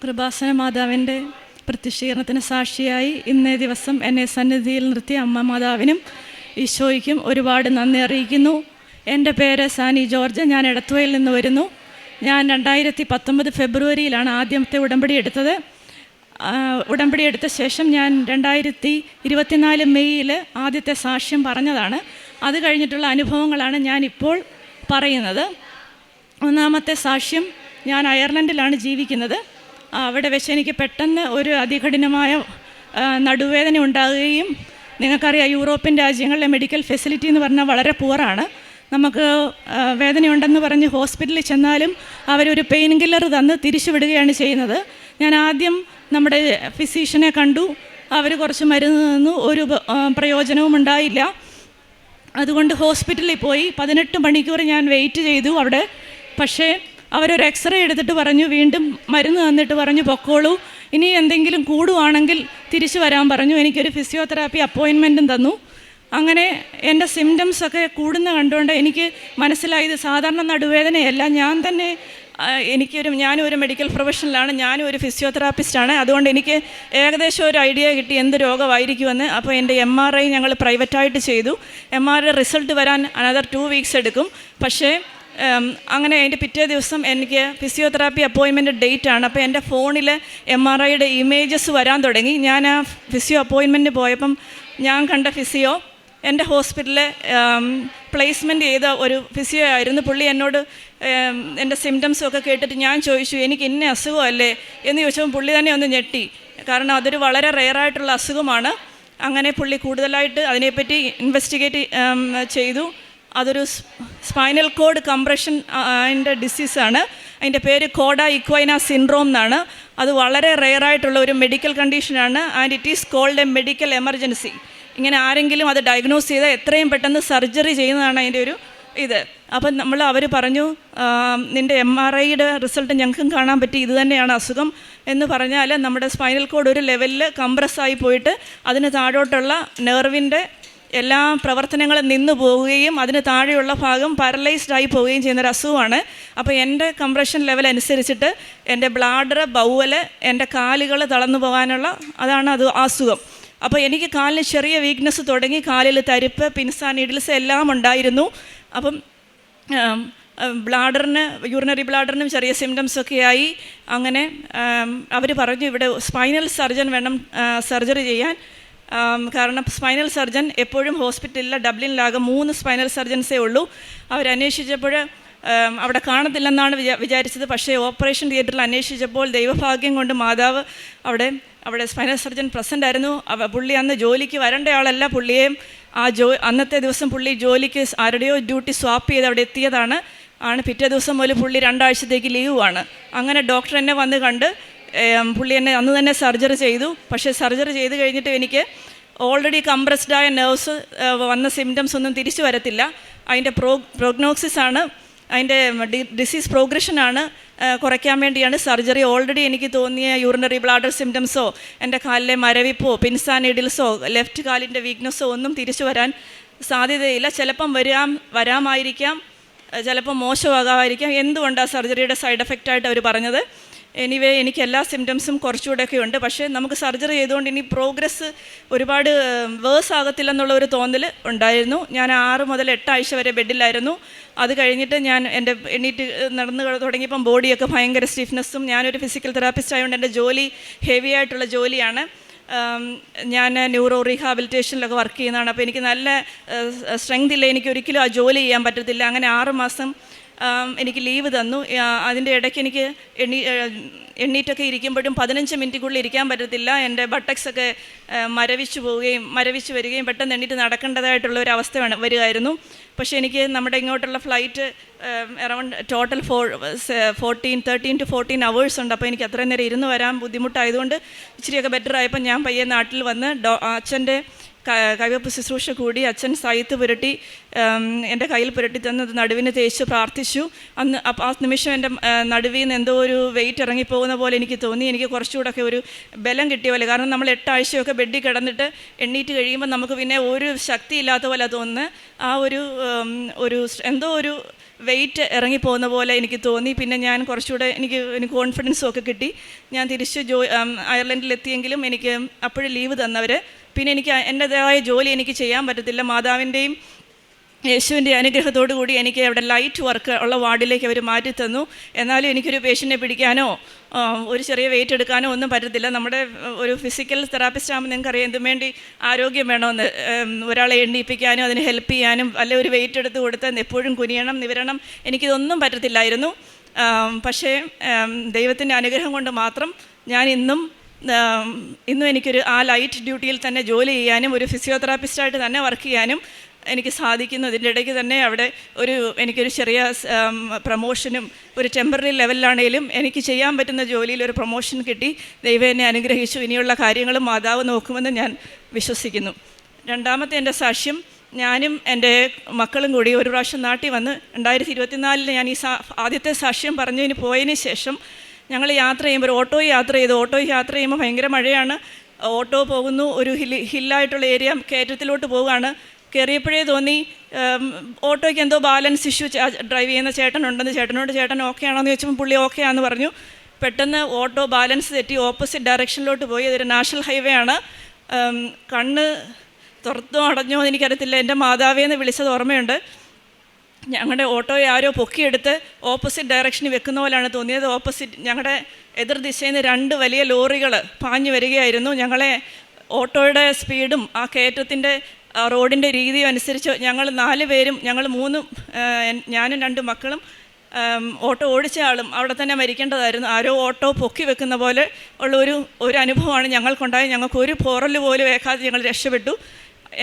കൃപാസന മാതാവിൻ്റെ പ്രത്യക്ഷീകരണത്തിന് സാക്ഷിയായി ഇന്നേ ദിവസം എന്നെ സന്നിധിയിൽ നിർത്തിയ അമ്മ മാതാവിനും ഈശോയ്ക്കും ഒരുപാട് നന്ദി അറിയിക്കുന്നു. എൻ്റെ പേര് സാനി ജോർജ്. ഞാൻ എടത്തുവയിൽ നിന്ന് വരുന്നു. ഞാൻ 2019 ഫെബ്രുവരിയിലാണ് ആദ്യത്തെ ഉടമ്പടി എടുത്തത്. ഉടമ്പടി എടുത്ത ശേഷം ഞാൻ 2024 മെയ്യിൽ ആദ്യത്തെ സാക്ഷ്യം പറഞ്ഞതാണ്. അത് കഴിഞ്ഞിട്ടുള്ള അനുഭവങ്ങളാണ് ഞാനിപ്പോൾ പറയുന്നത്. ഒന്നാമത്തെ സാക്ഷ്യം, ഞാൻ അയർലൻഡിലാണ് ജീവിക്കുന്നത്. അവിടെ വെച്ച് എനിക്ക് പെട്ടെന്ന് ഒരു അതികഠിനമായ നടുവേദന ഉണ്ടാകുകയും, നിങ്ങൾക്കറിയാം യൂറോപ്യൻ രാജ്യങ്ങളിലെ മെഡിക്കൽ ഫെസിലിറ്റി എന്ന് പറഞ്ഞാൽ വളരെ പുവറാണ്. നമുക്ക് വേദനയുണ്ടെന്ന് പറഞ്ഞ് ഹോസ്പിറ്റലിൽ ചെന്നാലും അവരൊരു പെയിൻ കില്ലർ തന്ന് തിരിച്ചു വിടുകയാണ് ചെയ്യുന്നത്. ഞാൻ ആദ്യം നമ്മുടെ ഫിസീഷ്യനെ കണ്ടു. അവർ കുറച്ച് മരുന്ന് തന്നു. ഒരു പ്രയോജനവും ഉണ്ടായില്ല. അതുകൊണ്ട് ഹോസ്പിറ്റലിൽ പോയി 18 മണിക്കൂർ ഞാൻ വെയിറ്റ് ചെയ്തു അവിടെ. പക്ഷേ അവരൊരു എക്സ്റേ എടുത്തിട്ട് പറഞ്ഞു, വീണ്ടും മരുന്ന് തന്നിട്ട് പറഞ്ഞു പൊക്കോളൂ, ഇനി എന്തെങ്കിലും കൂടുവാണെങ്കിൽ തിരിച്ചു വരാൻ പറഞ്ഞു. എനിക്കൊരു ഫിസിയോതെറാപ്പി അപ്പോയിൻമെൻറ്റും തന്നു. അങ്ങനെ എൻ്റെ സിംറ്റംസൊക്കെ കൂടുന്ന കണ്ടുകൊണ്ട് എനിക്ക് മനസ്സിലായത് സാധാരണ നടുവേദനയല്ല. ഞാൻ തന്നെ ഞാനും ഒരു മെഡിക്കൽ പ്രൊഫഷണലാണ്, ഞാനും ഒരു ഫിസിയോതെറാപ്പിസ്റ്റാണ്. അതുകൊണ്ട് എനിക്ക് ഏകദേശം ഒരു ഐഡിയ കിട്ടി എന്ത് രോഗമായിരിക്കുമെന്ന്. അപ്പോൾ എൻ്റെ MRI ഞങ്ങൾ പ്രൈവറ്റായിട്ട് ചെയ്തു. MRI റിസൾട്ട് വരാൻ അനദർ 2 വീക്സ് എടുക്കും. പക്ഷേ അങ്ങനെ അതിൻ്റെ പിറ്റേ ദിവസം എനിക്ക് ഫിസിയോതെറാപ്പി അപ്പോയിൻമെൻറ്റ് ഡേറ്റ് ആണ്. അപ്പോൾ എൻ്റെ ഫോണിൽ MRIയുടെ ഇമേജസ് വരാൻ തുടങ്ങി. ഞാൻ ആ ഫിസിയോ അപ്പോയിൻമെൻറ്റ് പോയപ്പം ഞാൻ കണ്ട ഫിസിയോ എൻ്റെ ഹോസ്പിറ്റലിൽ പ്ലേസ്മെൻറ്റ് ചെയ്ത ഒരു ഫിസിയോ ആയിരുന്നു. പുള്ളി എന്നോട് എൻ്റെ സിംറ്റംസൊക്കെ കേട്ടിട്ട് ഞാൻ ചോദിച്ചു, എനിക്ക് ഇന്ന അസുഖമല്ലേ എന്ന് ചോദിച്ചപ്പോൾ പുള്ളി തന്നെ ഒന്ന് ഞെട്ടി. കാരണം അതൊരു വളരെ റെയറായിട്ടുള്ള അസുഖമാണ്. അങ്ങനെ പുള്ളി കൂടുതലായിട്ട് അതിനെപ്പറ്റി ഇൻവെസ്റ്റിഗേറ്റ് ചെയ്തു. അതൊരു സ്പൈനൽ കോഡ് കംപ്രഷൻ അതിൻ്റെ ഡിസീസാണ്. അതിൻ്റെ പേര് കോഡ ഇക്വൈന സിൻഡ്രോം എന്നാണ്. അത് വളരെ റെയറായിട്ടുള്ള ഒരു മെഡിക്കൽ കണ്ടീഷനാണ്. And it is called a medical emergency. ഇങ്ങനെ ആരെങ്കിലും അത് ഡയഗ്നോസ് ചെയ്താൽ എത്രയും പെട്ടെന്ന് സർജറി ചെയ്യുന്നതാണ് അതിൻ്റെ ഒരു ഇത്. അപ്പം അവർ പറഞ്ഞു, നിൻ്റെ MRIയുടെ റിസൾട്ട് ഞങ്ങൾക്കും കാണാൻ പറ്റി, ഇത് തന്നെയാണ് അസുഖം എന്ന് പറഞ്ഞാൽ നമ്മുടെ സ്പൈനൽ കോഡ് ഒരു ലെവലിൽ കംപ്രസ്സായി പോയിട്ട് അതിന് താഴോട്ടുള്ള നെർവിൻ്റെ എല്ലാ പ്രവർത്തനങ്ങളും നിന്നു പോവുകയും അതിന് താഴെയുള്ള ഭാഗം പാരലൈസ്ഡായി പോവുകയും ചെയ്യുന്നൊരു അസുഖമാണ്. അപ്പോൾ എൻ്റെ കംപ്രഷൻ ലെവൽ അനുസരിച്ചിട്ട് എൻ്റെ ബ്ലാഡർ, ബൗവല്, എൻ്റെ കാലുകൾ തളർന്നു പോകാനുള്ള അതാണ് അസുഖം. അപ്പോൾ എനിക്ക് കാലിന് ചെറിയ വീക്ക്നെസ് തുടങ്ങി. കാലിൽ തരിപ്പ്, പിൻസാ നീഡിൽസ് എല്ലാം ഉണ്ടായിരുന്നു. അപ്പം ബ്ലാഡറിന്, യൂറിനറി ബ്ലാഡറിനും ചെറിയ സിംറ്റംസൊക്കെ ആയി. അങ്ങനെ അവർ പറഞ്ഞു ഇവിടെ സ്പൈനൽ സർജൻ വേണം സർജറി ചെയ്യാൻ. കാരണം സ്പൈനൽ സർജൻ എപ്പോഴും ഹോസ്പിറ്റലിൽ ഡബ്ലിനിലാകെ 3 സ്പൈനൽ സർജൻസേ ഉള്ളൂ. അവരന്വേഷിച്ചപ്പോൾ അവിടെ കാണത്തില്ലെന്നാണ് വിചാരിച്ചത്. പക്ഷേ ഓപ്പറേഷൻ തിയേറ്ററിൽ അന്വേഷിച്ചപ്പോൾ ദൈവഭാഗ്യം കൊണ്ട് മാതാവ് അവിടെ സ്പൈനൽ സർജൻ പ്രസൻ്റ് ആയിരുന്നു. പുള്ളി അന്ന് ജോലിക്ക് വരേണ്ട ആളല്ല. പുള്ളിയെയും അന്നത്തെ ദിവസം പുള്ളി ജോലിക്ക് ആരുടെയോ ഡ്യൂട്ടി സ്വാപ്പ് ചെയ്ത് അവിടെ എത്തിയതാണ്. പിറ്റേ ദിവസം മുതൽ പുള്ളി 2 ആഴ്ചത്തേക്ക് ലീവുമാണ്. അങ്ങനെ ഡോക്ടർ എന്നെ വന്ന് കണ്ട് പുള്ളി എന്നെ അന്ന് തന്നെ സർജറി ചെയ്തു. പക്ഷേ സർജറി ചെയ്ത് കഴിഞ്ഞിട്ട് എനിക്ക് ഓൾറെഡി കംപ്രസ്ഡായ നെർവ്സ് വന്ന സിംറ്റംസ് ഒന്നും തിരിച്ചു വരത്തില്ല. അതിൻ്റെ പ്രോഗ്നോസിസാണ്, അതിൻ്റെ ഡിസീസ് പ്രോഗ്രഷനാണ് കുറയ്ക്കാൻ വേണ്ടിയാണ് സർജറി. ഓൾറെഡി എനിക്ക് തോന്നിയ യൂറിനറി ബ്ലാഡർ സിംറ്റംസോ എൻ്റെ കാലിലെ മരവിപ്പോ പിൻസാ നീഡിൽസോ ലെഫ്റ്റ് കാലിൻ്റെ വീക്ക്നെസ്സോ ഒന്നും തിരിച്ചു വരാൻ സാധ്യതയില്ല. ചിലപ്പം വരാമായിരിക്കാം, ചിലപ്പം മോശമാകാമായിരിക്കാം. എന്തുകൊണ്ടാണ് സർജറിയുടെ സൈഡ് എഫക്റ്റായിട്ട് അവർ പറഞ്ഞത്? എനിവേ എനിക്ക് എല്ലാ സിംറ്റംസും കുറച്ചുകൂടെയൊക്കെ ഉണ്ട്. പക്ഷേ നമുക്ക് സർജറി ചെയ്തുകൊണ്ട് ഇനി പ്രോഗ്രസ് ഒരുപാട് വേഴ്സ് ആകത്തില്ലെന്നുള്ള ഒരു തോന്നൽ ഉണ്ടായിരുന്നു. ഞാൻ 6 മുതൽ 8 ആഴ്ച വരെ ബെഡിലായിരുന്നു. അത് കഴിഞ്ഞിട്ട് ഞാൻ എൻ്റെ എണീറ്റ് നടന്ന് തുടങ്ങിയപ്പം ബോഡിയൊക്കെ ഭയങ്കര സ്റ്റിഫ്നെസ്സും. ഞാനൊരു ഫിസിക്കൽ തെറാപ്പിസ്റ്റ് ആയതുകൊണ്ട് എൻ്റെ ജോലി ഹെവി ആയിട്ടുള്ള ജോലിയാണ്. ഞാൻ ന്യൂറോ റീഹാബിലിറ്റേഷനിലൊക്കെ വർക്ക് ചെയ്യുന്നതാണ്. അപ്പോൾ എനിക്ക് നല്ല സ്ട്രെങ്ത് ഇല്ല, എനിക്ക് ഒരിക്കലും ആ ജോലി ചെയ്യാൻ പറ്റത്തില്ല. അങ്ങനെ 6 മാസം എനിക്ക് ലീവ് തന്നു. അതിൻ്റെ ഇടയ്ക്ക് എനിക്ക് എണ്ണീറ്റൊക്കെ ഇരിക്കുമ്പോഴും 15 മിനിറ്റിനുള്ളിൽ ഇരിക്കാൻ പറ്റത്തില്ല. എൻ്റെ ബട്ടക്സൊക്കെ മരവിച്ച് വരികയും പെട്ടെന്ന് എണ്ണീറ്റ് നടക്കേണ്ടതായിട്ടുള്ള ഒരു അവസ്ഥ വരികയായിരുന്നു. പക്ഷേ എനിക്ക് നമ്മുടെ ഇങ്ങോട്ടുള്ള flight around total 13 to 14 hours ഉണ്ട്. അപ്പോൾ എനിക്ക് അത്രയും നേരം ഇരുന്ന് വരാൻ ബുദ്ധിമുട്ടായതുകൊണ്ട് ഇച്ചിരിയൊക്കെ ബെറ്റർ ആയപ്പോൾ ഞാൻ പയ്യെ നാട്ടിൽ വന്ന് അച്ഛൻ്റെ കൈവപ്പ് ശുശ്രൂഷ കൂടി അച്ഛൻ സൈത്ത് പുരട്ടി എൻ്റെ കയ്യിൽ പുരട്ടി തന്നത് നടുവിന് തേച്ച് പ്രാർത്ഥിച്ചു. ആ നിമിഷം എൻ്റെ നടുവിൽ നിന്ന് എന്തോ ഒരു വെയിറ്റ് ഇറങ്ങിപ്പോകുന്ന പോലെ എനിക്ക് തോന്നി. എനിക്ക് കുറച്ചുകൂടെയൊക്കെ ഒരു ബലം കിട്ടിയ പോലെ. കാരണം നമ്മൾ 8 ആഴ്ചയൊക്കെ ബെഡിൽ കിടന്നിട്ട് എണ്ണീറ്റ് കഴിയുമ്പോൾ നമുക്ക് പിന്നെ ഒരു ശക്തി ഇല്ലാത്ത പോലെ തോന്നുന്നത്. ആ ഒരു എന്തോ ഒരു വെയിറ്റ് ഇറങ്ങിപ്പോകുന്ന പോലെ എനിക്ക് തോന്നി. പിന്നെ ഞാൻ കുറച്ചുകൂടെ എനിക്ക് കോൺഫിഡൻസും ഒക്കെ കിട്ടി. ഞാൻ തിരിച്ച് അയർലൻഡിലെത്തിയെങ്കിലും എനിക്ക് അപ്പോഴും ലീവ് തന്നവർ. പിന്നെ എനിക്ക് എൻ്റെതായ ജോലി എനിക്ക് ചെയ്യാൻ പറ്റത്തില്ല. മാതാവിൻ്റെയും യേശുവിൻ്റെ അനുഗ്രഹത്തോടു കൂടി എനിക്ക് അവിടെ ലൈറ്റ് വർക്ക് ഉള്ള വാർഡിലേക്ക് അവർ മാറ്റി തന്നു. എന്നാലും എനിക്കൊരു പേഷ്യൻറ്റിനെ പിടിക്കാനോ ഒരു ചെറിയ വെയിറ്റ് എടുക്കാനോ ഒന്നും പറ്റത്തില്ല. നമ്മുടെ ഒരു ഫിസിക്കൽ തെറാപ്പിസ്റ്റ് ആകുമ്പോൾ നിങ്ങൾക്കറിയാം എന്തും വേണ്ടി ആരോഗ്യം വേണമെന്ന്. ഒരാളെ എണ്ണീപ്പിക്കാനും അതിന് ഹെൽപ്പ് ചെയ്യാനും അല്ലെ ഒരു വെയിറ്റ് എടുത്ത് കൊടുത്ത് എപ്പോഴും കുനിയണം നിവരണം, എനിക്കിതൊന്നും പറ്റത്തില്ലായിരുന്നു. പക്ഷേ ദൈവത്തിൻ്റെ അനുഗ്രഹം കൊണ്ട് മാത്രം ഞാൻ ഇന്നും എനിക്കൊരു ആ ലൈറ്റ് ഡ്യൂട്ടിയിൽ തന്നെ ജോലി ചെയ്യാനും ഒരു ഫിസിയോതെറാപ്പിസ്റ്റായിട്ട് തന്നെ വർക്ക് ചെയ്യാനും എനിക്ക് സാധിക്കുന്നു. ഇതിൻ്റെ ഇടയ്ക്ക് തന്നെ അവിടെ എനിക്കൊരു ചെറിയ പ്രമോഷനും ഒരു ടെമ്പററി ലെവലിലാണെങ്കിലും എനിക്ക് ചെയ്യാൻ പറ്റുന്ന ജോലിയിൽ ഒരു പ്രൊമോഷൻ കിട്ടി. ദൈവം എന്നെ അനുഗ്രഹിച്ചു. ഇനിയുള്ള കാര്യങ്ങളും മാതാവ് നോക്കുമെന്ന് ഞാൻ വിശ്വസിക്കുന്നു. രണ്ടാമത്തെ എൻ്റെ സാക്ഷ്യം, ഞാനും എൻ്റെ മക്കളും കൂടി ഒരു പ്രാവശ്യം നാട്ടിൽ വന്ന് 2024 ഞാൻ ഈ ആദ്യത്തെ സാക്ഷ്യം പറഞ്ഞതിന് പോയതിന് ശേഷം ഞങ്ങൾ യാത്ര ചെയ്യുമ്പോൾ ഓട്ടോ യാത്ര ചെയ്യുമ്പോൾ ഭയങ്കര മഴയാണ്. ഓട്ടോ പോകുന്നു, ഒരു ഹില്ലായിട്ടുള്ള ഏരിയ കയറ്റത്തിലോട്ട് പോവുകയാണ്. കയറിയപ്പോഴേ തോന്നി ഓട്ടോയ്ക്ക് എന്തോ ബാലൻസ് ഇഷ്യൂ. ഡ്രൈവ് ചെയ്യുന്ന ചേട്ടനുണ്ടെന്ന് ചേട്ടൻ ഓക്കെ ആണോ എന്ന് ചോദിച്ചപ്പോൾ പുള്ളി ഓക്കെ ആണെന്ന് പറഞ്ഞു. പെട്ടെന്ന് ഓട്ടോ ബാലൻസ് തെറ്റി ഓപ്പോസിറ്റ് ഡയറക്ഷനിലോട്ട് പോയി. അതൊരു നാഷണൽ ഹൈവേ ആണ്. കണ്ണ് തുറന്നോ അടഞ്ഞോ എന്ന് എനിക്കറിയത്തില്ല. എൻ്റെ മാതാവേന്ന് വിളിച്ചത് ഓർമ്മയുണ്ട്. ഞങ്ങളുടെ ഓട്ടോയെ ആരോ പൊക്കിയെടുത്ത് ഓപ്പോസിറ്റ് ഡയറക്ഷനിൽ വെക്കുന്ന പോലെയാണ് തോന്നിയത്. ഞങ്ങളുടെ എതിർ ദിശയിൽ നിന്ന് 2 വലിയ ലോറികൾ പാഞ്ഞു വരികയായിരുന്നു. ഞങ്ങളെ ഓട്ടോയുടെ സ്പീഡും ആ കയറ്റത്തിൻ്റെ റോഡിൻ്റെ രീതിയും അനുസരിച്ച് ഞങ്ങൾ 4 പേരും, ഞങ്ങൾ 3, ഞാനും 2 മക്കളും ഓട്ടോ ഓടിച്ച ആളും അവിടെ തന്നെ മരിക്കേണ്ടതായിരുന്നു. ആരോ ഓട്ടോ പൊക്കി വെക്കുന്ന പോലെ ഉള്ള ഒരു അനുഭവമാണ് ഞങ്ങൾക്കുണ്ടായത്. ഞങ്ങൾക്ക് ഒരു പോറൽ പോലും ഏക്കാതെ ഞങ്ങൾ രക്ഷപ്പെട്ടു.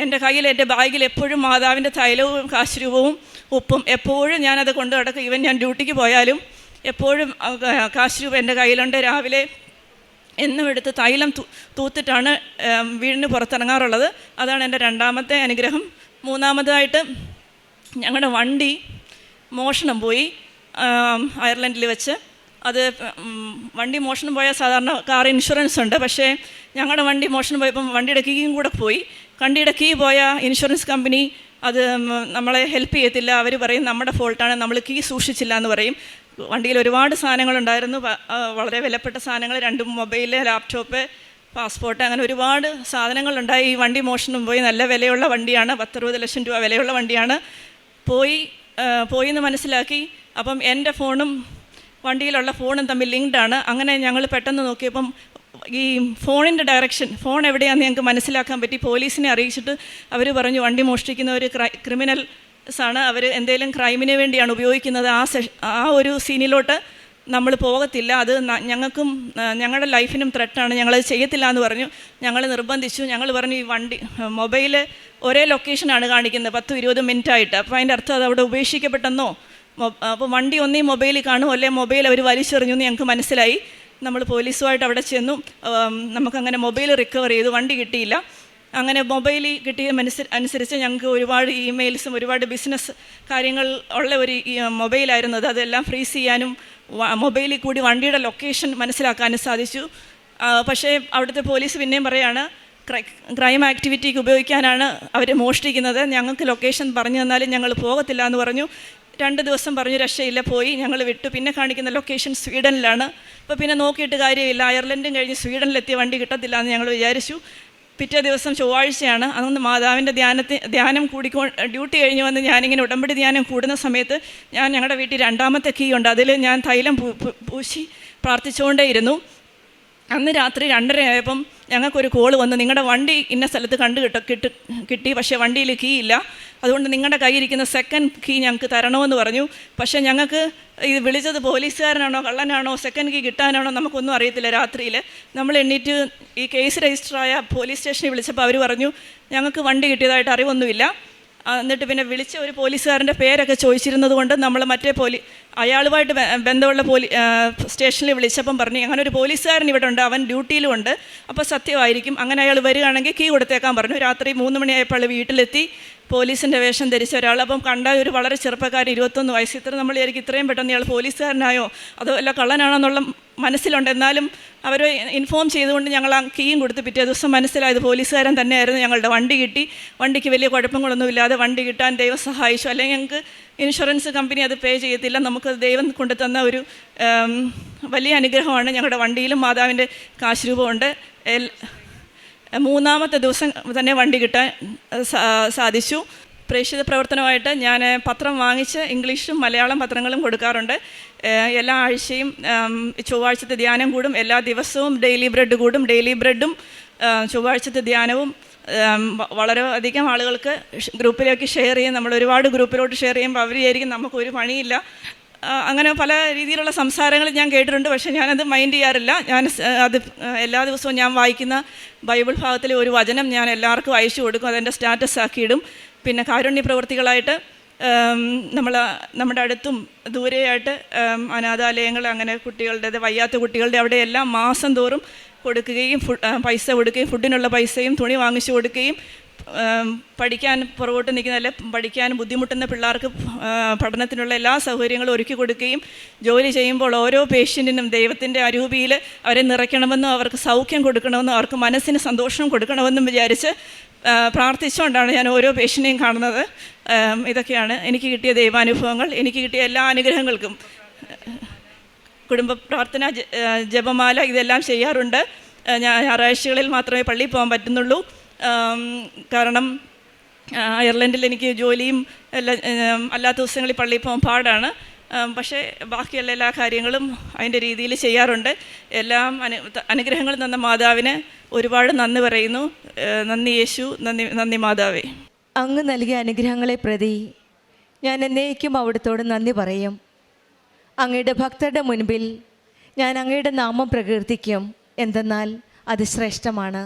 എൻ്റെ കയ്യിൽ, എൻ്റെ ബാഗിൽ എപ്പോഴും മാതാവിൻ്റെ തൈലവും കാശുരൂപവും ഉപ്പും എപ്പോഴും ഞാനത് കൊണ്ട് നടക്കും. ഈവൻ ഞാൻ ഡ്യൂട്ടിക്ക് പോയാലും എപ്പോഴും കാശുരൂപം എൻ്റെ കയ്യിലുണ്ട്. രാവിലെ എന്നും എടുത്ത് തൈലം തൂത്തിട്ടാണ് വീടിന് പുറത്തിറങ്ങാറുള്ളത്. അതാണ് എൻ്റെ രണ്ടാമത്തെ അനുഗ്രഹം. മൂന്നാമതായിട്ട് ഞങ്ങളുടെ വണ്ടി മോഷണം പോയി അയർലൻഡിൽ വെച്ച്. വണ്ടി മോഷണം പോയാൽ സാധാരണ കാർ ഇൻഷുറൻസ് ഉണ്ട്. പക്ഷേ ഞങ്ങളുടെ വണ്ടി മോഷണം പോയപ്പം വണ്ടിയുടെ കീയും കൂടെ പോയി. വണ്ടിയുടെ കീ പോയ ഇൻഷുറൻസ് കമ്പനി അത് നമ്മളെ ഹെൽപ്പ് ചെയ്യത്തില്ല. അവർ പറയും നമ്മുടെ ഫോൾട്ടാണ്, നമ്മൾ കീ സൂക്ഷിച്ചില്ല എന്ന് പറയും. വണ്ടിയിൽ ഒരുപാട് സാധനങ്ങളുണ്ടായിരുന്നു, വളരെ വിലപ്പെട്ട സാധനങ്ങൾ. 2 മൊബൈല്, ലാപ്ടോപ്പ്, പാസ്പോർട്ട്, അങ്ങനെ ഒരുപാട് സാധനങ്ങളുണ്ടായി. ഈ വണ്ടി മോഷണം പോയി. നല്ല വിലയുള്ള വണ്ടിയാണ്, 10-60 ലക്ഷം രൂപ വിലയുള്ള വണ്ടിയാണ്. പോയി എന്ന് മനസ്സിലാക്കി. അപ്പം എൻ്റെ ഫോണും വണ്ടിയിലുള്ള ഫോണും തമ്മിൽ ലിങ്ക്ഡാണ്. അങ്ങനെ ഞങ്ങൾ പെട്ടെന്ന് നോക്കിയപ്പം ഈ ഫോണിൻ്റെ ഡയറക്ഷൻ, ഫോൺ എവിടെയാണെന്ന് ഞങ്ങൾക്ക് മനസ്സിലാക്കാൻ പറ്റി. പോലീസിനെ അറിയിച്ചിട്ട് അവർ പറഞ്ഞു വണ്ടി മോഷ്ടിക്കുന്നവർ ക്രിമിനൽസാണ്, അവർ എന്തെങ്കിലും ക്രൈമിന് വേണ്ടിയാണ് ഉപയോഗിക്കുന്നത്, ആ ഒരു സീനിലോട്ട് നമ്മൾ പോകത്തില്ല, അത് ഞങ്ങൾക്കും ഞങ്ങളുടെ ലൈഫിനും ത്രെട്ടാണ്, ഞങ്ങളത് ചെയ്യത്തില്ല എന്ന് പറഞ്ഞു. ഞങ്ങൾ നിർബന്ധിച്ചു. ഞങ്ങൾ പറഞ്ഞു ഈ മൊബൈൽ ഒരേ ലൊക്കേഷനാണ് കാണിക്കുന്നത് 10-20 മിനിറ്റായിട്ട്. അപ്പോൾ അതിൻ്റെ അർത്ഥം അത് അവിടെ ഉപേക്ഷിക്കപ്പെട്ടെന്നോ. അപ്പോൾ വണ്ടി ഒന്നീ മൊബൈലിൽ കാണും, അല്ലെ മൊബൈൽ അവർ വലിച്ചെറിഞ്ഞു എന്ന് ഞങ്ങൾക്ക് മനസ്സിലായി. നമ്മൾ പോലീസുമായിട്ട് അവിടെ ചെന്നു. നമുക്കങ്ങനെ മൊബൈൽ റിക്കവർ ചെയ്തു, വണ്ടി കിട്ടിയില്ല. അങ്ങനെ മൊബൈൽ കിട്ടിയ അനുസരിച്ച് ഞങ്ങൾക്ക് ഒരുപാട് ഇമെയിൽസും ഒരുപാട് ബിസിനസ് കാര്യങ്ങൾ ഉള്ള ഒരു മൊബൈലായിരുന്നത്. അതെല്ലാം ഫ്രീസ് ചെയ്യാനും മൊബൈലിൽ കൂടി വണ്ടിയുടെ ലൊക്കേഷൻ മനസ്സിലാക്കാനും സാധിച്ചു. പക്ഷേ അവിടുത്തെ പോലീസ് പിന്നെയും പറയാണ് ക്രൈം ആക്ടിവിറ്റിക്ക് ഉപയോഗിക്കാനാണ് അവർ മോഷ്ടിക്കുന്നത്, ഞങ്ങൾക്ക് ലൊക്കേഷൻ പറഞ്ഞു തന്നാലും ഞങ്ങൾ പോകത്തില്ല എന്ന് പറഞ്ഞു. 2 ദിവസം പറഞ്ഞു, രക്ഷയില്ല, പോയി. ഞങ്ങൾ വിട്ടു. പിന്നെ കാണിക്കുന്ന ലൊക്കേഷൻ സ്വീഡനിലാണ്. അപ്പോൾ പിന്നെ നോക്കിയിട്ട് കാര്യമില്ല, അയർലൻഡും കഴിഞ്ഞ് സ്വീഡനിലെത്തിയ വണ്ടി കിട്ടത്തില്ല എന്ന് ഞങ്ങൾ വിചാരിച്ചു. പിറ്റേ ദിവസം ചൊവ്വാഴ്ചയാണ്. അന്ന് മാതാവിൻ്റെ ധ്യാനം ഡ്യൂട്ടി കഴിഞ്ഞ് വന്ന് ഞാനിങ്ങനെ ഉടമ്പടി ധ്യാനം കൂടുന്ന സമയത്ത് ഞങ്ങളുടെ വീട്ടിൽ 2ാമത്തെ കീ ഉണ്ട്, അതിൽ ഞാൻ തൈലം പൂശി പ്രാർത്ഥിച്ചുകൊണ്ടേയിരുന്നു. അന്ന് രാത്രി 2:30 ആയപ്പം ഞങ്ങൾക്കൊരു കോൾ വന്നു, നിങ്ങളുടെ വണ്ടി ഇന്ന സ്ഥലത്ത് കിട്ടി, പക്ഷേ വണ്ടിയിൽ കീ ഇല്ല, അതുകൊണ്ട് നിങ്ങളുടെ കയ്യിരിക്കുന്ന 2nd കീ ഞങ്ങൾക്ക് തരണമെന്ന് പറഞ്ഞു. പക്ഷേ ഞങ്ങൾക്ക് ഇത് വിളിച്ചത് പോലീസുകാരനാണോ കള്ളനാണോ 2nd കീ കിട്ടാനാണോ നമുക്കൊന്നും അറിയത്തില്ല. രാത്രിയിൽ നമ്മൾ എണ്ണീറ്റ് ഈ കേസ് രജിസ്റ്ററായ പോലീസ് സ്റ്റേഷനിൽ വിളിച്ചപ്പോൾ അവർ പറഞ്ഞു ഞങ്ങൾക്ക് വണ്ടി കിട്ടിയതായിട്ട് അറിവൊന്നുമില്ല. എന്നിട്ട് പിന്നെ വിളിച്ച ഒരു പോലീസുകാരൻ്റെ പേരൊക്കെ ചോദിച്ചിരുന്നത് കൊണ്ട് നമ്മൾ മറ്റേ അയാളുമായിട്ട് ബന്ധമുള്ള സ്റ്റേഷനിൽ വിളിച്ചപ്പം പറഞ്ഞു അങ്ങനെ ഒരു പോലീസുകാരൻ ഇവിടെ ഉണ്ട്, അവൻ ഡ്യൂട്ടിയിലും ഉണ്ട്, അപ്പോൾ സത്യമായിരിക്കും, അങ്ങനെ അയാൾ വരികയാണെങ്കിൽ കീ കൊടുത്തേക്കാൻ പറഞ്ഞു. രാത്രി 3 മണിയായപ്പോൾ വീട്ടിലെത്തി. പോലീസിൻ്റെ വേഷം ധരിച്ച ഒരാൾ. അപ്പം കണ്ട ഒരു വളരെ ചെറുപ്പക്കാരൻ, 21 വയസ്സ്. നമ്മൾ വിചാരിക്കും ഇത്രയും പെട്ടെന്ന് ഇയാൾ പോലീസുകാരനായോ അതോ അല്ല കള്ളനാണെന്നുള്ള മനസ്സിലുണ്ട്. എന്നാലും അവർ ഇൻഫോം ചെയ്തുകൊണ്ട് ഞങ്ങൾ ആ കീയും കൊടുത്ത് പിറ്റേ ദിവസം മനസ്സിലായത് പോലീസുകാരൻ തന്നെയായിരുന്നു. ഞങ്ങളുടെ വണ്ടി കിട്ടി. വണ്ടിക്ക് വലിയ കുഴപ്പങ്ങളൊന്നുമില്ലാതെ വണ്ടി കിട്ടാൻ ദൈവം സഹായിച്ചു. അല്ലെങ്കിൽ ഞങ്ങൾക്ക് ഇൻഷുറൻസ് കമ്പനി അത് പേ ചെയ്യത്തില്ല. നമുക്ക് ദൈവം കൊണ്ടുതന്ന ഒരു വലിയ അനുഗ്രഹമാണ്. ഞങ്ങളുടെ വണ്ടിയിലും മാതാവിൻ്റെ കാശ് രൂപമുണ്ട്. മൂന്നാമത്തെ ദിവസം തന്നെ വണ്ടി കിട്ടാൻ സാധിച്ചു. പ്രേക്ഷിത പ്രവർത്തനമായിട്ട് ഞാൻ പത്രം വാങ്ങിച്ച് ഇംഗ്ലീഷും മലയാളം പത്രങ്ങളും കൊടുക്കാറുണ്ട്. എല്ലാ ആഴ്ചയും ചൊവ്വാഴ്ചത്തെ ധ്യാനം കൂടും, എല്ലാ ദിവസവും ഡെയിലി ബ്രെഡ് കൂടും. ഡെയിലി ബ്രെഡും ചൊവ്വാഴ്ചത്തെ ധ്യാനവും വളരെ അധികം ആളുകൾക്ക് ഗ്രൂപ്പിലേക്ക് ഷെയർ ചെയ്യും. നമ്മൾ ഒരുപാട് ഗ്രൂപ്പിലോട്ട് ഷെയർ ചെയ്യുമ്പോൾ അവർ വിചാരിക്കും നമുക്കൊരു പണിയില്ല. അങ്ങനെ പല രീതിയിലുള്ള സംസാരങ്ങൾ ഞാൻ കേട്ടിട്ടുണ്ട്. പക്ഷേ ഞാനത് മൈൻഡ് ചെയ്യാറില്ല. അത് എല്ലാ ദിവസവും ഞാൻ വായിക്കുന്ന ബൈബിൾ ഭാഗത്തിലെ ഒരു വചനം ഞാൻ എല്ലാവർക്കും അയച്ചു കൊടുക്കും. അതെൻ്റെ സ്റ്റാറ്റസ് ആക്കിയിടും. പിന്നെ കാരുണ്യ പ്രവർത്തികളായിട്ട് നമ്മുടെ അടുത്തും ദൂരെയായിട്ട് അനാഥാലയങ്ങൾ, അങ്ങനെ കുട്ടികളുടെ വയ്യാത്ത കുട്ടികളുടെ അവിടെയെല്ലാം മാസം തോറും കൊടുക്കുകയും പൈസ കൊടുക്കുകയും ഫുഡിനുള്ള പൈസയും തുണി വാങ്ങിച്ചു കൊടുക്കുകയും പഠിക്കാൻ പുറകോട്ട് നിൽക്കുന്ന പഠിക്കാൻ ബുദ്ധിമുട്ടുന്ന പിള്ളേർക്ക് പഠനത്തിനുള്ള എല്ലാ സൗകര്യങ്ങളും ഒരുക്കി കൊടുക്കുകയും ജോലി ചെയ്യുമ്പോൾ ഓരോ പേഷ്യൻറ്റിനും ദൈവത്തിൻ്റെ അരൂപിയിൽ അവരെ നിറയ്ക്കണമെന്നും അവർക്ക് സൗഖ്യം കൊടുക്കണമെന്നും അവർക്ക് മനസ്സിന് സന്തോഷം കൊടുക്കണമെന്നും വിചാരിച്ച് പ്രാർത്ഥിച്ചുകൊണ്ടാണ് ഞാൻ ഓരോ പേഷ്യൻ്റെയും കാണുന്നത്. ഇതൊക്കെയാണ് എനിക്ക് കിട്ടിയ ദൈവാനുഭവങ്ങൾ. എനിക്ക് കിട്ടിയ എല്ലാ അനുഗ്രഹങ്ങൾക്കും കുടുംബ പ്രാർത്ഥന, ജപമാല ഇതെല്ലാം ചെയ്യാറുണ്ട്. ഞായറാഴ്ചകളിൽ മാത്രമേ പള്ളിയിൽ പോകാൻ പറ്റുന്നുള്ളൂ. കാരണം അയർലൻഡിൽ എനിക്ക് ജോലിയും അല്ലാത്ത ദിവസങ്ങളിൽ പള്ളിയിൽ പോകാൻ പാടാണ്. പക്ഷേ ബാക്കിയുള്ള എല്ലാ കാര്യങ്ങളും അതിൻ്റെ രീതിയിൽ ചെയ്യാറുണ്ട്. എല്ലാം അനുഗ്രഹങ്ങൾ തന്ന മാതാവിന് ഒരുപാട് നന്ദി പറയുന്നു. നന്ദി യേശു, നന്ദി മാതാവേ. അങ്ങ് നൽകിയ അനുഗ്രഹങ്ങളെ പ്രതി ഞാൻ എന്നേക്കും അവിടുത്തോട് നന്ദി പറയും. അങ്ങയുടെ ഭക്തരുടെ മുൻപിൽ ഞാൻ അങ്ങയുടെ നാമം പ്രകീർത്തിക്കും. എന്തെന്നാൽ അത് ശ്രേഷ്ഠമാണ്.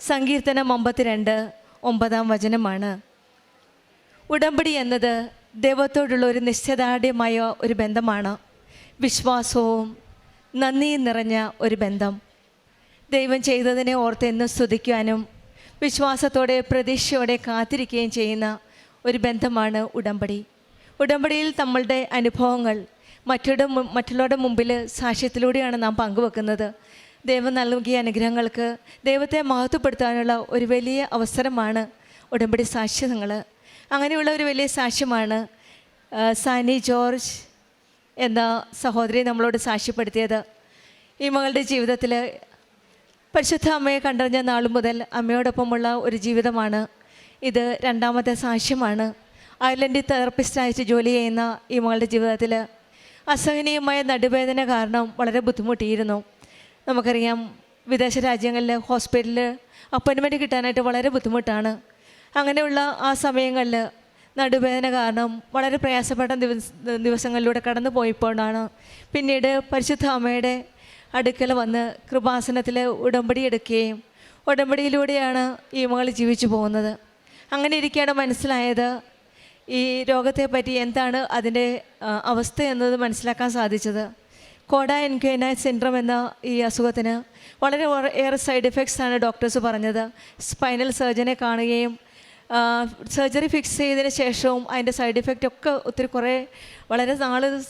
സങ്കീർത്തനം 52:9 ഉടമ്പടി എന്നത് ദൈവത്തോടുള്ള ഒരു നിശ്ചയദാർഢ്യമായ ഒരു ബന്ധമാണ്. വിശ്വാസവും നന്ദിയും നിറഞ്ഞ ഒരു ബന്ധം. ദൈവം ചെയ്തതിനെ ഓർത്ത് എന്നും സ്തുതിക്കുവാനും വിശ്വാസത്തോടെ പ്രതീക്ഷയോടെ കാത്തിരിക്കുകയും ചെയ്യുന്ന ഒരു ബന്ധമാണ് ഉടമ്പടി. ഉടമ്പടിയിൽ നമ്മളുടെ അനുഭവങ്ങൾ മറ്റുള്ളവരുടെ മുമ്പിൽ സാക്ഷ്യത്തിലൂടെയാണ് നാം പങ്കുവെക്കുന്നത്. ദൈവം നൽകിയ അനുഗ്രഹങ്ങൾക്ക് ദൈവത്തെ മഹത്വപ്പെടുത്താനുള്ള ഒരു വലിയ അവസരമാണ് ഉടമ്പടി സാക്ഷ്യങ്ങൾ. അങ്ങനെയുള്ള ഒരു വലിയ സാക്ഷ്യമാണ് സാനി ജോർജ് എന്ന സഹോദരി നമ്മളോട് സാക്ഷ്യപ്പെടുത്തിയത്. ഈ മകളുടെ ജീവിതത്തിൽ പരിശുദ്ധ അമ്മയെ കണ്ടറിഞ്ഞ നാൾ മുതൽ അമ്മയോടൊപ്പമുള്ള ഒരു ജീവിതമാണ് ഇത്. രണ്ടാമത്തെ സാക്ഷ്യമാണ്. അയർലൻഡിൽ തെറപ്പിസ്റ്റായിട്ട് ജോലി ചെയ്യുന്ന ഈ മകളുടെ ജീവിതത്തിൽ അസഹനീയമായ നടുവേദന കാരണം വളരെ ബുദ്ധിമുട്ടിയിരുന്നു. നമുക്കറിയാം, വിദേശ രാജ്യങ്ങളിൽ ഹോസ്പിറ്റലിൽ അപ്പോയിൻമെൻറ്റ് കിട്ടാനായിട്ട് വളരെ ബുദ്ധിമുട്ടാണ്. അങ്ങനെയുള്ള ആ സമയങ്ങളിൽ നടുവേദന കാരണം വളരെ പ്രയാസപ്പെട്ട ദിവസങ്ങളിലൂടെ കടന്നു പോയപ്പോഴാണ് പിന്നീട് പരിശുദ്ധ അമ്മയുടെ അടുക്കൽ വന്ന് കൃപാസനത്തിൽ ഉടമ്പടി എടുക്കുകയും ഉടമ്പടിയിലൂടെയാണ് ഈ മകൾ ജീവിച്ചു പോകുന്നത്. അങ്ങനെ ഇരിക്കുകയാണ് മനസ്സിലായത് ഈ രോഗത്തെപ്പറ്റി എന്താണ് അതിൻ്റെ അവസ്ഥ എന്നത് മനസ്സിലാക്കാൻ സാധിച്ചത്. കോഡ എൻക്വൈന സിൻഡ്രം എന്ന ഈ അസുഖത്തിന് വളരെ ഏറെ സൈഡ് എഫക്ട്സാണ് ഡോക്ടേഴ്സ് പറഞ്ഞത്. സ്പൈനൽ സർജനെ കാണുകയും സർജറി ഫിക്സ് ചെയ്തതിന് ശേഷവും അതിൻ്റെ സൈഡ് ഇഫക്റ്റ് ഒക്കെ കുറേ വളരെ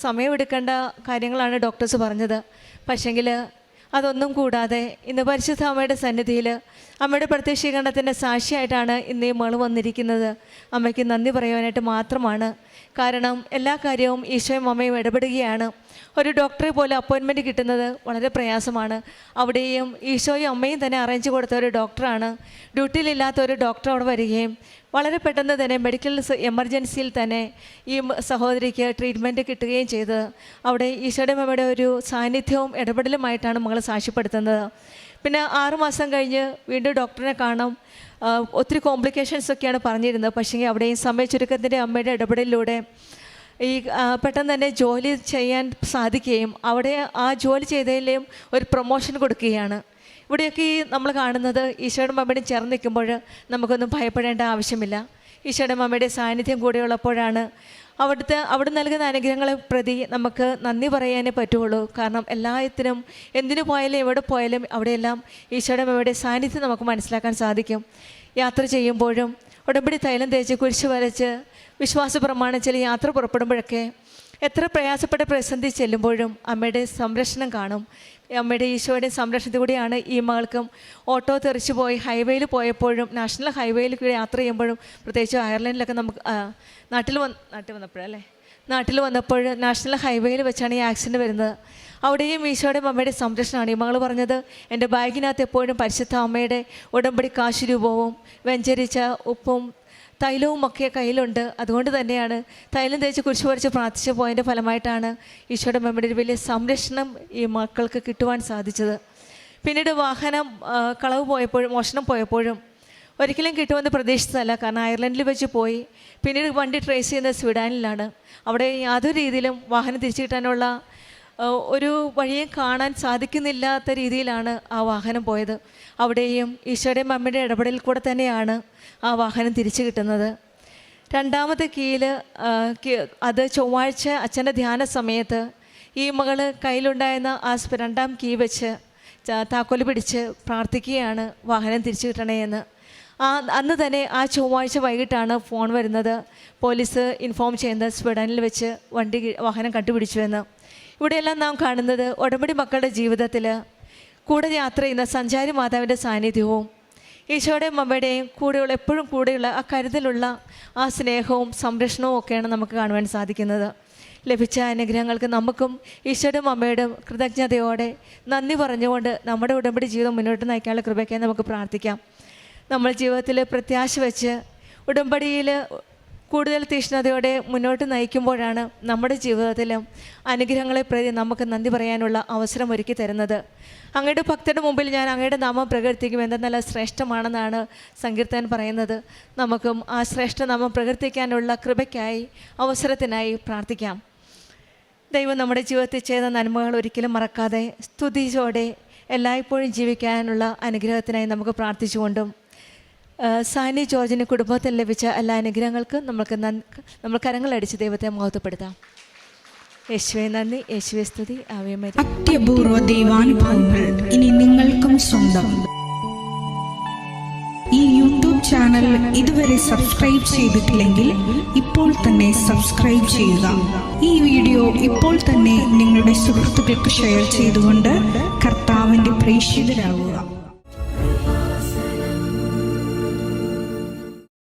സമയമെടുക്കേണ്ട കാര്യങ്ങളാണ് ഡോക്ടേഴ്സ് പറഞ്ഞത്. പക്ഷേങ്കിൽ അതൊന്നും കൂടാതെ ഇന്ന് പരിശുദ്ധ അമ്മയുടെ സന്നിധിയിൽ അമ്മയുടെ പ്രത്യക്ഷീകരണത്തിൻ്റെ സാക്ഷിയായിട്ടാണ് ഇന്ന് ഈ മകൾ വന്നിരിക്കുന്നത്. അമ്മയ്ക്ക് നന്ദി പറയുവാനായിട്ട് മാത്രമാണ്. കാരണം എല്ലാ കാര്യവും ഈശോയും അമ്മയും ഇടപെടുകയാണ്. ഒരു ഡോക്ടറെ പോലെ അപ്പോയിൻമെൻറ്റ് കിട്ടുന്നത് വളരെ പ്രയാസമാണ്. അവിടെയും ഈശോയും അമ്മയും തന്നെ അറേഞ്ച് കൊടുത്ത ഒരു ഡോക്ടറാണ്. ഡ്യൂട്ടിയിലില്ലാത്ത ഒരു ഡോക്ടർ അവിടെ വരികയും വളരെ പെട്ടെന്ന് തന്നെ മെഡിക്കൽ എമർജൻസിയിൽ തന്നെ ഈ സഹോദരിക്ക് ട്രീറ്റ്മെൻറ്റ് കിട്ടുകയും ചെയ്തത്. അവിടെ ഈശോയുടെ അമ്മയുടെ ഒരു സാന്നിധ്യവും ഇടപെടലുമായിട്ടാണ് മകൾ സാക്ഷ്യപ്പെടുത്തുന്നത്. പിന്നെ 6 മാസം കഴിഞ്ഞ് വീണ്ടും ഡോക്ടറിനെ കാണാം. ഒത്തിരി കോംപ്ലിക്കേഷൻസൊക്കെയാണ് പറഞ്ഞിരുന്നത്. പക്ഷേ അവിടെയും സമയ ചുരുക്കത്തിൻ്റെ അമ്മയുടെ ഇടപെടലിലൂടെ ഈ പെട്ടെന്ന് തന്നെ ജോലി ചെയ്യാൻ സാധിക്കുകയും അവിടെ ആ ജോലി ചെയ്തതിലേയും ഒരു പ്രൊമോഷൻ കൊടുക്കുകയാണ്. ഇവിടെയൊക്കെ നമ്മൾ കാണുന്നത് ഈശോയുടെ അമ്മയുടെ ചേർന്ന് നിൽക്കുമ്പോൾ നമുക്കൊന്നും ഭയപ്പെടേണ്ട ആവശ്യമില്ല. ഈശോയുടെ അമ്മയുടെ സാന്നിധ്യം കൂടെയുള്ളപ്പോഴാണ് അവിടെ നൽകുന്ന അനുഗ്രഹങ്ങളെ പ്രതി നമുക്ക് നന്ദി പറയാനേ പറ്റുള്ളൂ. കാരണം എല്ലാത്തിനും എന്തിനു പോയാലും എവിടെ പോയാലും അവിടെയെല്ലാം ഈശോയുടെ അമ്മയുടെ സാന്നിധ്യം നമുക്ക് മനസ്സിലാക്കാൻ സാധിക്കും. യാത്ര ചെയ്യുമ്പോഴും ഉടമ്പടി തൈലം തേച്ച് കുരിശ് വരച്ച് വിശ്വാസ പ്രമാണിച്ചിൽ യാത്ര പുറപ്പെടുമ്പോഴൊക്കെ എത്ര പ്രയാസപ്പെട്ട പ്രതിസന്ധി ചെല്ലുമ്പോഴും അമ്മയുടെ സംരക്ഷണം കാണും. അമ്മയുടെ ഈശോയുടെ സംരക്ഷണത്തിലൂടെയാണ് ഈ മകൾക്കും ഓട്ടോ തെറിച്ച് പോയി ഹൈവേയിൽ പോയപ്പോഴും, നാഷണൽ ഹൈവേയിൽ കൂടി യാത്ര ചെയ്യുമ്പോഴും, പ്രത്യേകിച്ച് അയർലൻഡിലൊക്കെ നമുക്ക് നാട്ടിൽ വന്നപ്പോൾ നാഷണൽ ഹൈവേയിൽ വെച്ചാണ് ഈ ആക്സിഡൻറ്റ് വരുന്നത്. അവിടെയും ഈശോയുടെ അമ്മയുടെ സംരക്ഷണമാണ്. ഈ മകൾ പറഞ്ഞത്, എൻ്റെ ബാഗിനകത്ത് എപ്പോഴും പരിശുദ്ധ അമ്മയുടെ ഉടമ്പടി കാശ് രൂപവും വെഞ്ചരിച്ച ഉപ്പും തൈലവും ഒക്കെ കയ്യിലുണ്ട്. അതുകൊണ്ട് തന്നെയാണ് തൈലം തേച്ച് കുരിശ് വരച്ച് പ്രാർത്ഥിച്ച് പോയതിൻ്റെ ഫലമായിട്ടാണ് ഈശോയുടെ അമ്മയുടെ ഒരു വലിയ സംരക്ഷണം ഈ മക്കൾക്ക് കിട്ടുവാൻ സാധിച്ചത്. പിന്നീട് വാഹനം കളവ് പോയപ്പോഴും, മോഷണം പോയപ്പോഴും ഒരിക്കലും കിട്ടുമെന്ന് പ്രതീക്ഷിച്ചതല്ല. കാരണം അയർലൻഡിൽ വെച്ച് പോയി. പിന്നീട് വണ്ടി ട്രേസ് ചെയ്യുന്നത് സ്വീഡനിലാണ്. അവിടെ യാതൊരു രീതിയിലും വാഹനം തിരിച്ചു കിട്ടാനുള്ള ഒരു വഴിയും കാണാൻ സാധിക്കുന്നില്ലാത്ത രീതിയിലാണ് ആ വാഹനം പോയത്. അവിടെയും ഈശോയുടെ അമ്മയുടെ ഇടപെടലിൽ കൂടെ തന്നെയാണ് ആ വാഹനം തിരിച്ചു കിട്ടുന്നത്. രണ്ടാമത്തെ കീയിൽ അത് ചൊവ്വാഴ്ച അച്ഛൻ്റെ ധ്യാന സമയത്ത് ഈ മകൾ കയ്യിലുണ്ടായിരുന്ന ആ രണ്ടാം കീ വെച്ച് താക്കോല് പിടിച്ച് പ്രാർത്ഥിക്കുകയാണ് വാഹനം തിരിച്ചു കിട്ടണേ എന്ന്. അന്ന് തന്നെ ആ ചൊവ്വാഴ്ച വൈകിട്ടാണ് ഫോൺ വരുന്നത്. പോലീസ് ഇൻഫോം ചെയ്യുന്നത് സ്വീഡനിൽ വെച്ച് വാഹനം കണ്ടുപിടിച്ചുവെന്ന്. ഇവിടെയെല്ലാം നാം കാണുന്നത് ഉടമ്പടി മക്കളുടെ ജീവിതത്തിൽ കൂടെ യാത്ര ചെയ്യുന്ന സഞ്ചാരി മാതാവിൻ്റെ സാന്നിധ്യവും ഈശോയുടെയും അമ്മയുടെയും കൂടെയുള്ള, എപ്പോഴും കൂടെയുള്ള ആ കരുതലുള്ള ആ സ്നേഹവും സംരക്ഷണവും ഒക്കെയാണ് നമുക്ക് കാണുവാൻ സാധിക്കുന്നത്. ലഭിച്ച അനുഗ്രഹങ്ങൾക്ക് നമുക്കും ഈശോയുടെയും അമ്മയുടെയും കൃതജ്ഞതയോടെ നന്ദി പറഞ്ഞുകൊണ്ട് നമ്മുടെ ഉടമ്പടി ജീവിതം മുന്നോട്ട് നയിക്കാനുള്ള കൃപയ്ക്കായി നമുക്ക് പ്രാർത്ഥിക്കാം. നമ്മൾ ജീവിതത്തിൽ പ്രത്യാശ വെച്ച് ഉടമ്പടിയിൽ കൂടുതൽ തീഷ്ണതയോടെ മുന്നോട്ട് നയിക്കുമ്പോഴാണ് നമ്മുടെ ജീവിതത്തിലും അനുഗ്രഹങ്ങളെ പ്രതി നമുക്ക് നന്ദി പറയാനുള്ള അവസരം ഒരുക്കി തരുന്നത്. അങ്ങയുടെ ഭക്തരുടെ മുമ്പിൽ ഞാൻ അങ്ങയുടെ നാമം പ്രകീർത്തിക്കും, എന്തെന്നല്ല ശ്രേഷ്ഠമാണെന്നാണ് സങ്കീർത്തകൻ പറയുന്നത്. നമുക്കും ആ ശ്രേഷ്ഠനാമം പ്രകീർത്തിക്കാനുള്ള കൃപയ്ക്കായി, അവസരത്തിനായി പ്രാർത്ഥിക്കാം. ദൈവം നമ്മുടെ ജീവിതത്തിൽ ചെയ്ത നന്മകൾ ഒരിക്കലും മറക്കാതെ സ്തുതിയോടെ എല്ലായ്പ്പോഴും ജീവിക്കാനുള്ള അനുഗ്രഹത്തിനായി നമുക്ക് പ്രാർത്ഥിച്ചുകൊണ്ടും സാനി ജോർജിന് കുടുംബത്തിൽ ലഭിച്ച എല്ലാ അനുഗ്രഹങ്ങൾക്കും നമ്മൾ കരങ്ങളടിച്ച് ദൈവത്തെ മഹത്വപ്പെടുത്താം. യേശുവേ നന്ദി, യേശുവേ സ്തുതി, ആവേ മരി. അത്യപൂർവ ദൈവാനുഭവങ്ങൾ ഇനി നിങ്ങൾക്കും സ്വന്തം. ഈ യൂട്യൂബ് ചാനൽ ഇതുവരെ സബ്സ്ക്രൈബ് ചെയ്തിട്ടില്ലെങ്കിൽ ഇപ്പോൾ തന്നെ സബ്സ്ക്രൈബ് ചെയ്യുക. ഈ വീഡിയോ ഇപ്പോൾ തന്നെ നിങ്ങളുടെ സുഹൃത്തുക്കൾക്ക് ഷെയർ ചെയ്തുകൊണ്ട് കർത്താവിൻ്റെ പ്രേക്ഷിതരാകുക.